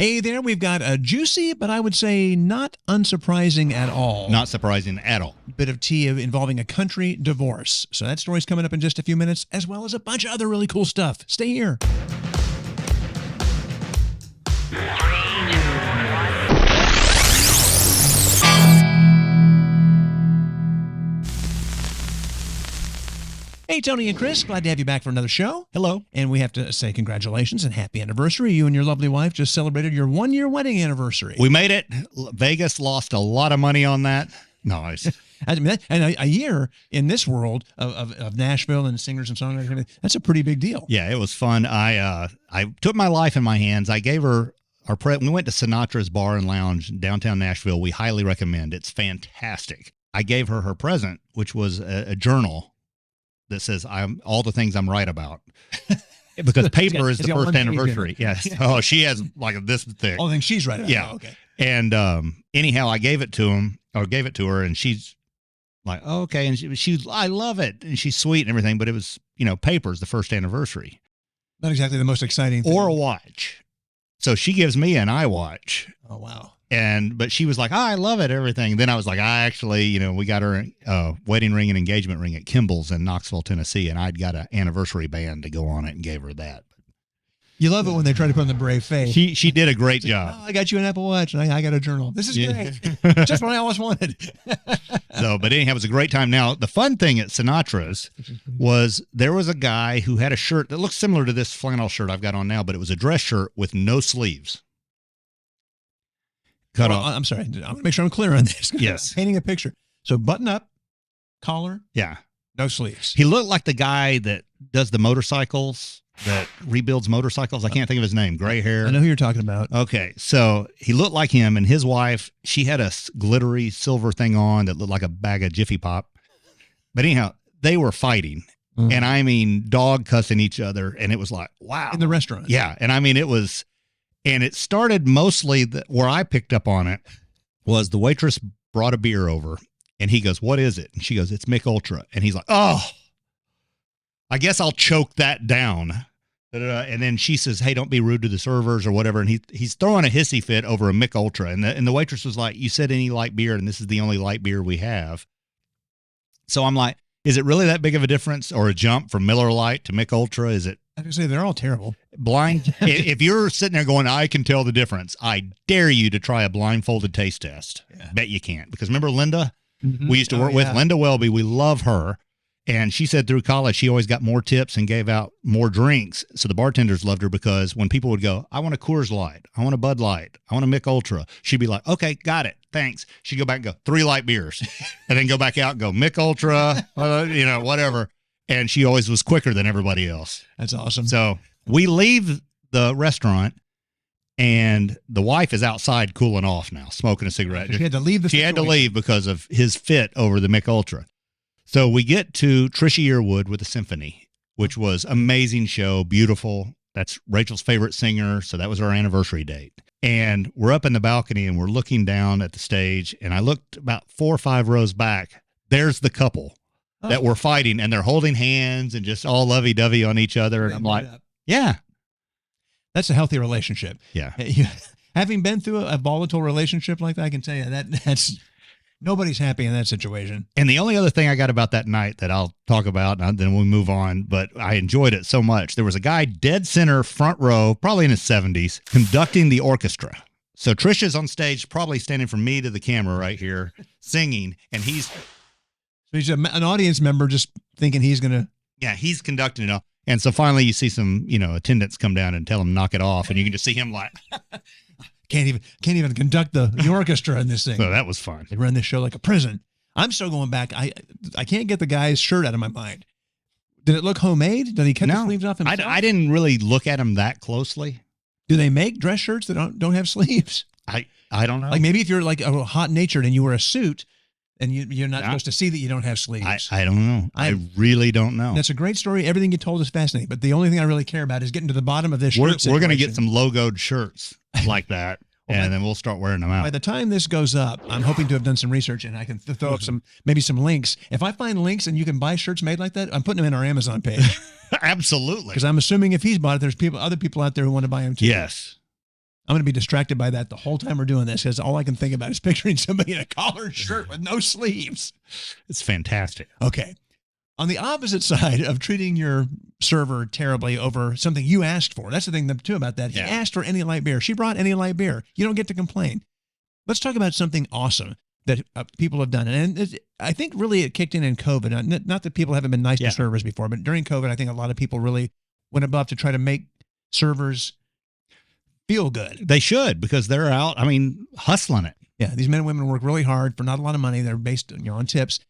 Hey there, we've got a juicy, but I would say not unsurprising at all. Not surprising at all. Bit of tea involving a country divorce. So that story's coming up in just a few minutes, as well as a bunch of other really cool stuff. Stay here. Hey, Tony and Chris, glad to have you back for another show. Hello. And we have to say congratulations and happy anniversary. You and your lovely wife just celebrated your 1-year wedding anniversary. We made it. Vegas lost a lot of money on that. Nice. I mean, and a year in this world of Nashville and singers and songwriters, that's a pretty big deal. Yeah, it was fun. I took my life in my hands. I gave her we went to Sinatra's Bar and Lounge in downtown Nashville. We highly recommend. It's fantastic. I gave her her present, which was a journal that says all the things I'm right about. Because paper is the first anniversary. Yes. Oh, she has like this thick. Oh, I think she's right. Yeah. Oh, okay. And anyhow, I gave it to her, and she's like, oh, okay. And she's, I love it. And she's sweet and everything, but it was, paper's the first anniversary. Not exactly the most exciting thing. Or a watch. So she gives me an iWatch. Oh, wow. But she was like, I love it, everything. Then I was like, I actually, we got her wedding ring and engagement ring at Kimball's in Knoxville, Tennessee, and I'd got an anniversary band to go on it and gave her that. You love it when they try to put on the brave face. She did a great job. Oh, I got you an Apple Watch, and I got a journal. This is great. Just what I always wanted. But anyhow, it was a great time. Now, the fun thing at Sinatra's was there was a guy who had a shirt that looks similar to this flannel shirt I've got on now, but it was a dress shirt with no sleeves. Cut off. I'm sorry. I want to make sure I'm clear on this. Yes. I'm painting a picture. So button up, collar. Yeah. No sleeves. He looked like the guy that does the motorcycles, that rebuilds motorcycles. I can't think of his name. Gray hair. I know who you're talking about. Okay. So he looked like him, and his wife, she had a glittery silver thing on that looked like a bag of Jiffy Pop. But anyhow, they were fighting. Mm-hmm. And I mean, dog cussing each other. And it was like, wow. In the restaurant. Yeah. And I mean, it was... And it started mostly where I picked up on it was the waitress brought a beer over, and he goes, what is it? And she goes, it's Mick Ultra. And he's like, oh, I guess I'll choke that down. And then she says, hey, don't be rude to the servers or whatever. And he's throwing a hissy fit over a Mick Ultra. And the waitress was like, you said any light beer, and this is the only light beer we have. So I'm like, is it really that big of a difference or a jump from Miller Lite to Mick Ultra? Is it? I was going to say, they're all terrible. Blind. If you're sitting there going, I can tell the difference, I dare you to try a blindfolded taste test. Yeah. Bet you can't. Because remember Linda? Mm-hmm. We used to work with Linda Welby. We love her. And she said through college, she always got more tips and gave out more drinks. So the bartenders loved her because when people would go, I want a Coors Light, I want a Bud Light, I want a Mick Ultra, she'd be like, okay, got it. Thanks. She'd go back and go 3 light beers and then go back out and go Mick Ultra, whatever. And she always was quicker than everybody else. That's awesome. So we leave the restaurant, and the wife is outside cooling off now, smoking a cigarette. She had to leave She had to leave because of his fit over the Mick Ultra. So we get to Trisha Yearwood with the Symphony, which was amazing show, beautiful. That's Rachel's favorite singer, so that was our anniversary date. And we're up in the balcony, and we're looking down at the stage, and I looked about 4 or 5 rows back. There's the couple that were fighting, and they're holding hands and just all lovey-dovey on each other. And I'm like, yeah. That's a healthy relationship. Yeah. Having been through a volatile relationship like that, I can tell you that's nobody's happy in that situation. And the only other thing I got about that night that I'll talk about, and then we'll move on, but I enjoyed it so much. There was a guy dead center, front row, probably in his 70s, conducting the orchestra. So Trisha's on stage, probably standing from me to the camera right here, singing, and he's an audience member just thinking he's going to. Yeah, he's conducting it. And so finally you see some, attendants come down and tell him knock it off. And you can just see him like. Can't even conduct the orchestra in this thing. So that was fun. They run this show like a prison. I'm still going back. I can't get the guy's shirt out of my mind. Did it look homemade? Did he cut the sleeves off himself? I didn't really look at him that closely. Do they make dress shirts that don't have sleeves? I don't know. Like maybe if you're like a hot natured and you wear a suit, and you're not supposed to see that you don't have sleeves. I don't know. I really don't know. That's a great story. Everything you told is fascinating. But the only thing I really care about is getting to the bottom of this shirt. We're going to get some logoed shirts like that, and then we'll start wearing them out. By the time this goes up, I'm hoping to have done some research, and I can throw up maybe some links. If I find links and you can buy shirts made like that, I'm putting them in our Amazon page. Absolutely. Because I'm assuming if he's bought it, there's other people out there who want to buy them too. Yes. I'm going to be distracted by that the whole time we're doing this because all I can think about is picturing somebody in a collared shirt with no sleeves. It's fantastic. Okay. On the opposite side of treating your server terribly over something you asked for, that's the thing, too, about that. He asked for any light beer. She brought any light beer. You don't get to complain. Let's talk about something awesome that people have done. And I think really it kicked in COVID. Not that people haven't been nice to servers before, but during COVID, I think a lot of people really went above to try to make servers feel good. They should, because they're out, hustling it. Yeah, these men and women work really hard for not a lot of money. They're based on tips.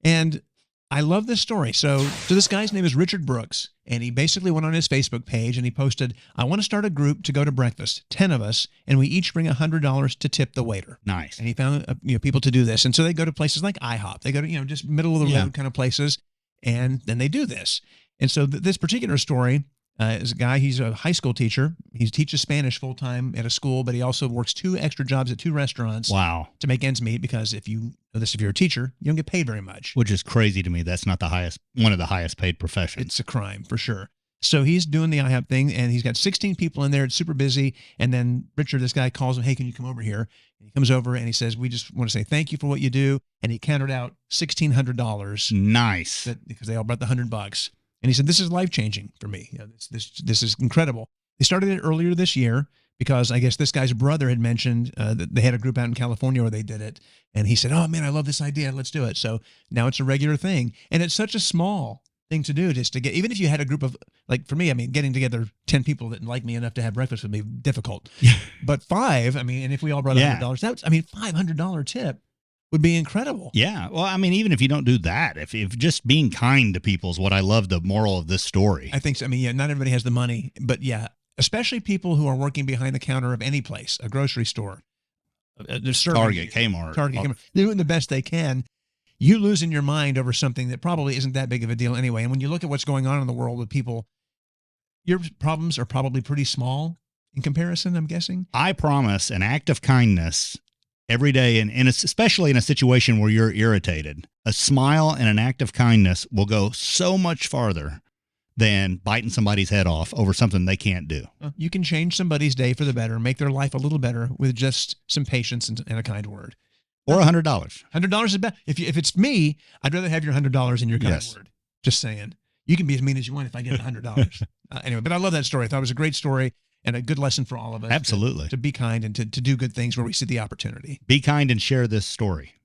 And I love this story. So this guy's name is Richard Brooks, and he basically went on his Facebook page and he posted, I want to start a group to go to breakfast, 10 of us, and we each bring $100 to tip the waiter. Nice. And he found people to do this. And so they go to places like IHOP. They go to, just middle of the road kind of places, and then they do this. And so this particular story is a guy, he's a high school teacher. He teaches Spanish full-time at a school, but he also works 2 extra jobs at 2 restaurants. Wow. To make ends meet, because if you're a teacher, you don't get paid very much. Which is crazy to me. That's not one of the highest paid professions. It's a crime for sure. So he's doing the IHOP thing, and he's got 16 people in there. It's super busy. And then Richard, this guy, calls him, hey, can you come over here? And he comes over and he says, we just want to say thank you for what you do. And he counted out $1,600. Nice. Because they all brought the $100. And he said, this is life-changing for me. This is incredible. They started it earlier this year because I guess this guy's brother had mentioned that they had a group out in California where they did it. And he said, oh, man, I love this idea. Let's do it. So now it's a regular thing. And it's such a small thing to do, just to get, even if you had a group of, like for me, getting together 10 people that like me enough to have breakfast would be difficult. But 5, and if we all brought $100, that's, $500 tip would be incredible. Yeah. Well, even if you don't do that, if just being kind to people is what I love, the moral of this story. I think so. Not everybody has the money, but especially people who are working behind the counter of any place, a grocery store, Target, Kmart. They're doing the best they can. You losing your mind over something that probably isn't that big of a deal anyway. And when you look at what's going on in the world with people, your problems are probably pretty small in comparison, I'm guessing. I promise an act of kindness every day, and especially in a situation where you're irritated, a smile and an act of kindness will go so much farther than biting somebody's head off over something they can't do. You can change somebody's day for the better, make their life a little better with just some patience and a kind word. Or $100. $100 is better. If it's me, I'd rather have your $100 in your kind word. Just saying. You can be as mean as you want if I get $100. Anyway, but I love that story. I thought it was a great story and a good lesson for all of us. Absolutely. To be kind and to do good things where we see the opportunity. Be kind and share this story.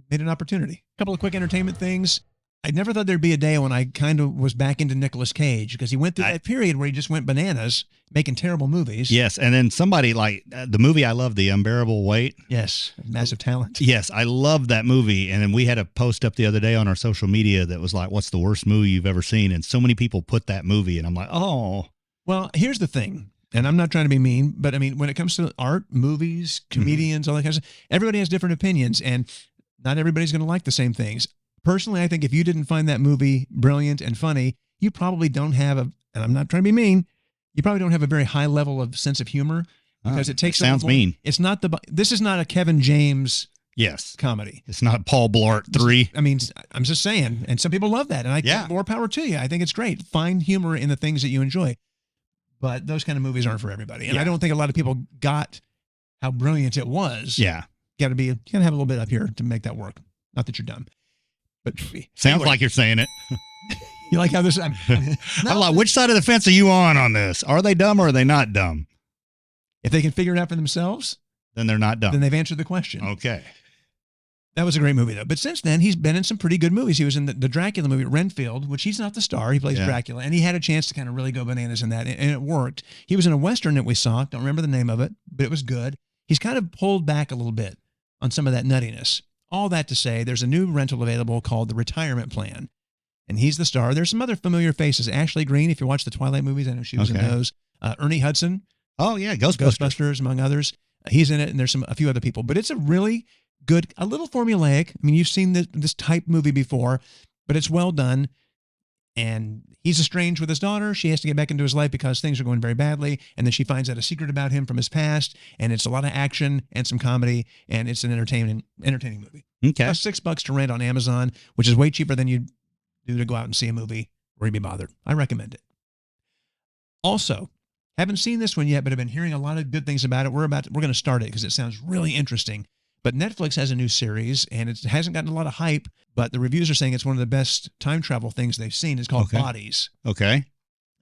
Made an opportunity. A couple of quick entertainment things. I never thought there'd be a day when I kind of was back into Nicolas Cage, because he went through that period where he just went bananas making terrible movies. Yes, and then somebody like the movie I love, The Unbearable Weight. Yes, massive talent. Yes, I love that movie. And then we had a post up the other day on our social media that was like, what's the worst movie you've ever seen? And so many people put that movie, and I'm like, oh. Well, here's the thing, and I'm not trying to be mean, but when it comes to art, movies, comedians, all that kind of stuff, everybody has different opinions, and not everybody's going to like the same things. Personally, I think if you didn't find that movie brilliant and funny, you probably don't have and I'm not trying to be mean, you probably don't have a very high level of sense of humor, because it takes. Sounds mean. It's not this is not a Kevin James comedy. It's not Paul Blart 3. I'm just saying, and some people love that, and I think more power to you. I think it's great. Find humor in the things that you enjoy. But those kind of movies aren't for everybody. And I don't think a lot of people got how brilliant it was. Yeah. You gotta have a little bit up here to make that work. Not that you're dumb. But sounds like you're saying it. You like how this? I'm like, which side of the fence are you on this? Are they dumb or are they not dumb? If they can figure it out for themselves, then they're not dumb. Then they've answered the question. Okay. That was a great movie, though. But since then, he's been in some pretty good movies. He was in the Dracula movie, Renfield, which he's not the star. He plays Dracula, and he had a chance to kind of really go bananas in that, and it worked. He was in a Western that we saw. Don't remember the name of it, but it was good. He's kind of pulled back a little bit on some of that nuttiness. All that to say, there's a new rental available called The Retirement Plan, and he's the star. There's some other familiar faces. Ashley Greene, if you watch the Twilight movies, I know she was in those. Ernie Hudson. Oh, yeah, Ghostbusters, among others. He's in it, and there's a few other people. But it's a really good, a little formulaic. You've seen this type movie before, but it's well done. And he's estranged with his daughter. She has to get back into his life because things are going very badly. And then she finds out a secret about him from his past. And it's a lot of action and some comedy. And it's an entertaining movie. Okay. It's $6 to rent on Amazon, which is way cheaper than you'd do to go out and see a movie or you'd be bothered. I recommend it. Also, Haven't seen this one yet, but I've been hearing a lot of good things about it. We're going to start it because it sounds really interesting. But Netflix has a new series, and it hasn't gotten a lot of hype, but the reviews are saying it's one of the best time travel things they've seen. It's called Bodies. Okay.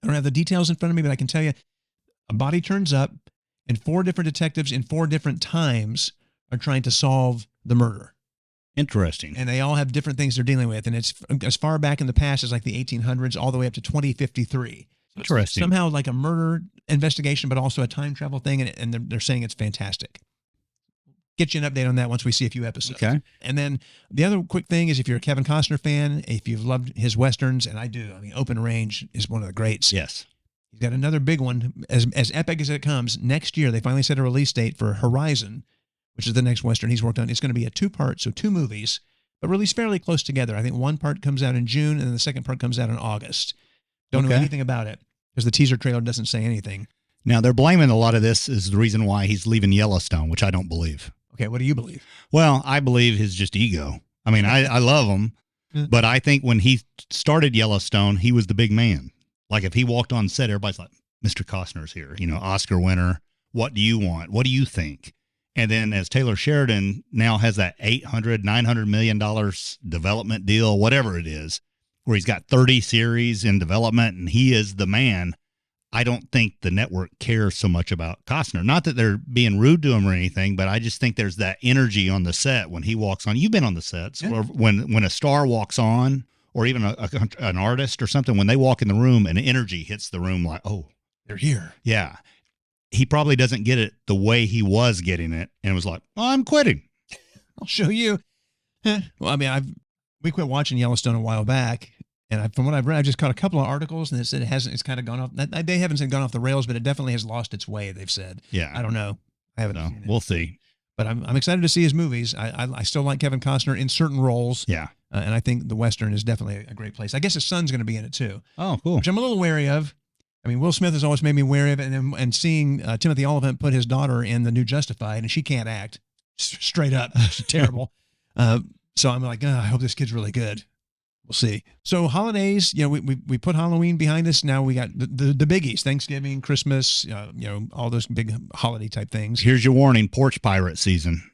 I don't have the details in front of me, but I can tell you a body turns up, and 4 different detectives in 4 different times are trying to solve the murder. Interesting. And they all have different things they're dealing with. And it's as far back in the past as like the 1800s, all the way up to 2053. So Interesting. Somehow like a murder investigation, but also a time travel thing. And they're saying it's fantastic. Get you an update on that once we see a few episodes. Okay. And then the other quick thing is if you're a Kevin Costner fan, if you've loved his Westerns, and I do, I mean, Open Range is one of the greats. Yes. He's got another big one, as epic as it comes. Next year, they finally set a release date for Horizon, which is the next Western he's worked on. It's going to be a 2-part, so 2 movies, but released fairly close together. I think one part comes out in June, and then the second part comes out in August. Don't know anything about it, because the teaser trailer doesn't say anything. Now, they're blaming a lot of this is the reason why he's leaving Yellowstone, which I don't believe. Okay, what do you believe? Well, I believe his just ego. I mean, I love him, but I think when he started Yellowstone, he was the big man. Like if he walked on set, everybody's like, Mr. Costner's here, you know, Oscar winner. What do you want? What do you think? And then as Taylor Sheridan now has that $900 million development deal, whatever it is, where he's got 30 series in development and he is the man. I don't think the network cares so much about Costner. Not that they're being rude to him or anything, but I just think there's that energy on the set when he walks on. You've been on the sets, or when a star walks on, or even an artist or something, when they walk in the room and energy hits the room like, oh, they're here. Yeah. He probably doesn't get it the way he was getting it and was like, oh, I'm quitting. I'll show you. Well, I mean, we quit watching Yellowstone a while back. And from what I've read, I just caught a couple of articles, and it said it's kind of gone off. They haven't said gone off the rails, but it definitely has lost its way. They've said. Yeah, I don't know. I haven't. Seen it. We'll see. But I'm excited to see his movies. I still like Kevin Costner in certain roles. Yeah, and I think the Western is definitely a great place. I guess his son's going to be in it too. Oh, cool. Which I'm a little wary of. I mean, Will Smith has always made me wary of it, and seeing Timothy Olyphant put his daughter in the new Justified, and she can't act, straight up, it's terrible. So I'm like, I hope this kid's really good. We'll see. So holidays, you know, we put Halloween behind us. Now we got the biggies: Thanksgiving, Christmas, you know, all those big holiday type things. Here's your warning: Porch Pirate season.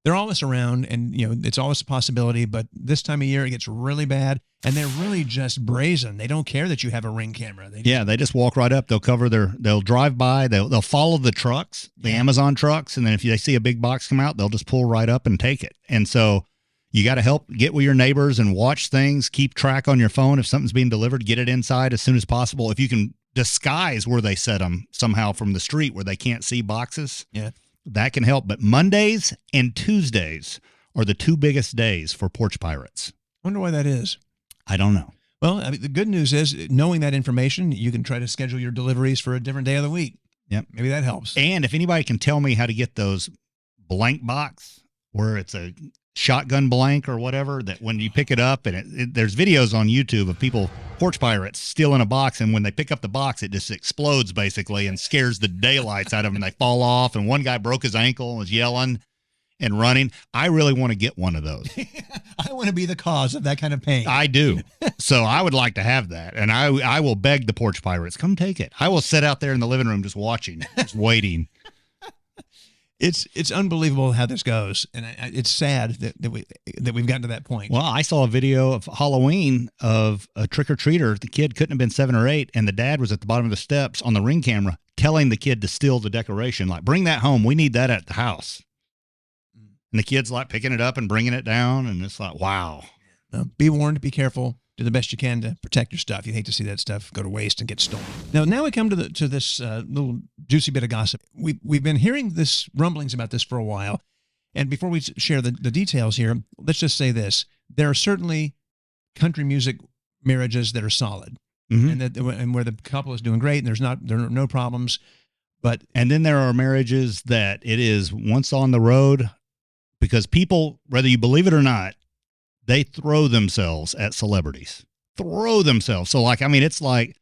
They're always around, and you know it's always a possibility. But this time of year, it gets really bad, and they're really just brazen. They don't care that you have a Ring camera. They just walk right up. They'll drive by. They'll follow the trucks, the Amazon trucks, and then if they see a big box come out, they'll just pull right up and take it. And so you got to help get with your neighbors and watch things. Keep track on your phone if something's being delivered. Get it inside as soon as possible. If you can disguise where they set them somehow from the street where they can't see boxes. Yeah. That can help. But Mondays and Tuesdays are the 2 biggest days for Porch Pirates. I wonder why that is. I don't know. Well, I mean, the good news is knowing that information, you can try to schedule your deliveries for a different day of the week. Yep. Maybe that helps. And if anybody can tell me how to get those blank box where it's a shotgun blank or whatever, that when you pick it up and there's videos on YouTube of people, Porch Pirates, stealing a box, and when they pick up the box, it just explodes basically and scares the daylights out of them, and they fall off, and one guy broke his ankle and was yelling and running. I really want to get one of those. I want to be the cause of that kind of pain. I do. So I would like to have that, and I will beg the Porch Pirates, come take it. I will sit out there in the living room just watching, just waiting. It's unbelievable how this goes, and it's sad that we've gotten to that point. Well, I saw a video of Halloween of a trick-or-treater. The kid couldn't have been 7 or 8, and the dad was at the bottom of the steps on the Ring camera telling the kid to steal the decoration. Like, bring that home. We need that at the house. And the kid's like picking it up and bringing it down, and it's like, wow. Be warned, be careful. Do the best you can to protect your stuff. You hate to see that stuff go to waste and get stolen. Now we come to this little juicy bit of gossip. We've been hearing this rumblings about this for a while, and before we share the details here, let's just say this: there are certainly country music marriages that are solid, and where the couple is doing great, and there are no problems. And then there are marriages that it is once on the road, because people, whether you believe it or not, they throw themselves at celebrities. Throw themselves. So, like, I mean, it's like,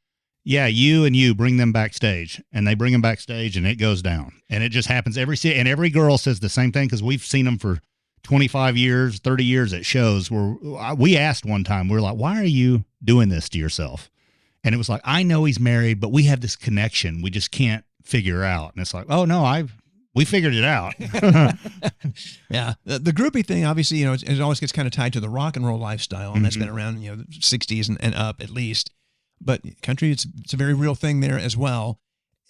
yeah, you bring them backstage, and they bring them backstage, and it goes down. And it just happens and every girl says the same thing, because we've seen them for 25 years, 30 years at shows where we asked one time, we were like, why are you doing this to yourself? And it was like, I know he's married, but we have this connection we just can't figure out. And it's like, oh no, we figured it out. Yeah. The groupie thing, obviously, it always gets kind of tied to the rock and roll lifestyle, and that's been around, the 60s and up at least. But country, it's a very real thing there as well.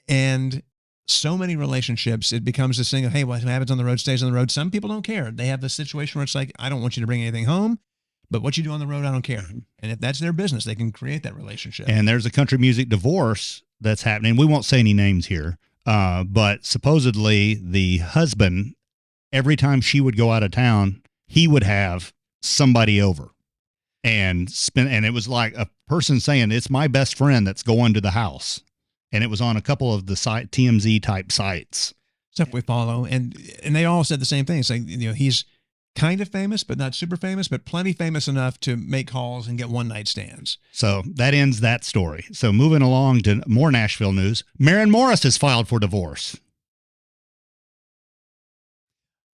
And so many relationships, it becomes this thing of, hey, what happens on the road stays on the road. Some people don't care. They have the situation where it's like, I don't want you to bring anything home, but what you do on the road, I don't care. And if that's their business, they can create that relationship. And there's a country music divorce that's happening. We won't say any names here, but supposedly the husband, every time she would go out of town, he would have somebody over and and it was like a person saying, it's my best friend that's going to the house. And it was on a couple of the TMZ type sites. Stuff we follow. And they all said the same thing. It's like, he's kind of famous, but not super famous, but plenty famous enough to make calls and get one night stands. So that ends that story. So moving along to more Nashville news, Maren Morris has filed for divorce.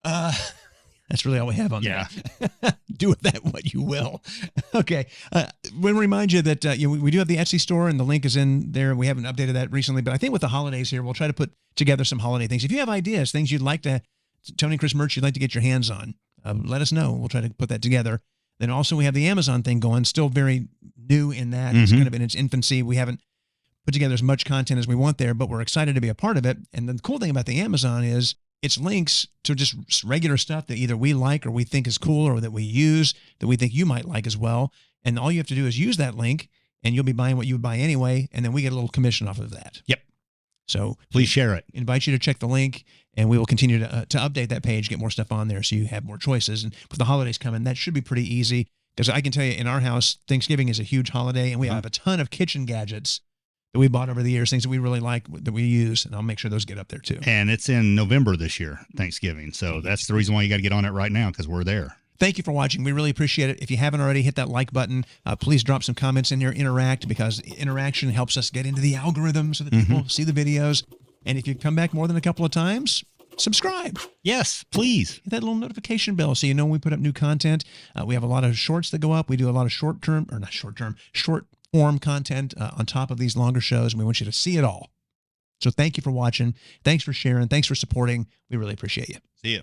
That's really all we have on that. Do with that what you will. Okay. We'll remind you that we do have the Etsy store, and the link is in there. We haven't updated that recently, but I think with the holidays here, we'll try to put together some holiday things. If you have ideas, things you'd like to, Tony and Chris merch you'd like to get your hands on, let us know. We'll try to put that together. Then also we have the Amazon thing going, still very new in that. It's kind of in its infancy. We haven't put together as much content as we want there, but we're excited to be a part of it. And the cool thing about the Amazon is it's links to just regular stuff that either we like or we think is cool or that we use that we think you might like as well. And all you have to do is use that link and you'll be buying what you would buy anyway. And then we get a little commission off of that. Yep. So please share it. Invite you to check the link, and we will continue to update that page, get more stuff on there so you have more choices. And with the holidays coming, that should be pretty easy, because I can tell you in our house, Thanksgiving is a huge holiday, and we have a ton of kitchen gadgets that we bought over the years, things that we really like that we use, and I'll make sure those get up there too. And it's in November this year, Thanksgiving. So that's the reason why you got to get on it right now, because we're there. Thank you for watching. We really appreciate it. If you haven't already, hit that like button. Please drop some comments in there, interact, because interaction helps us get into the algorithm so that people see the videos. And if you come back more than a couple of times, subscribe. Yes, please. Hit that little notification bell so you know when we put up new content. We have a lot of shorts that go up. We do a lot of short form content on top of these longer shows, and we want you to see it all. So thank you for watching. Thanks for sharing. Thanks for supporting. We really appreciate you. See you.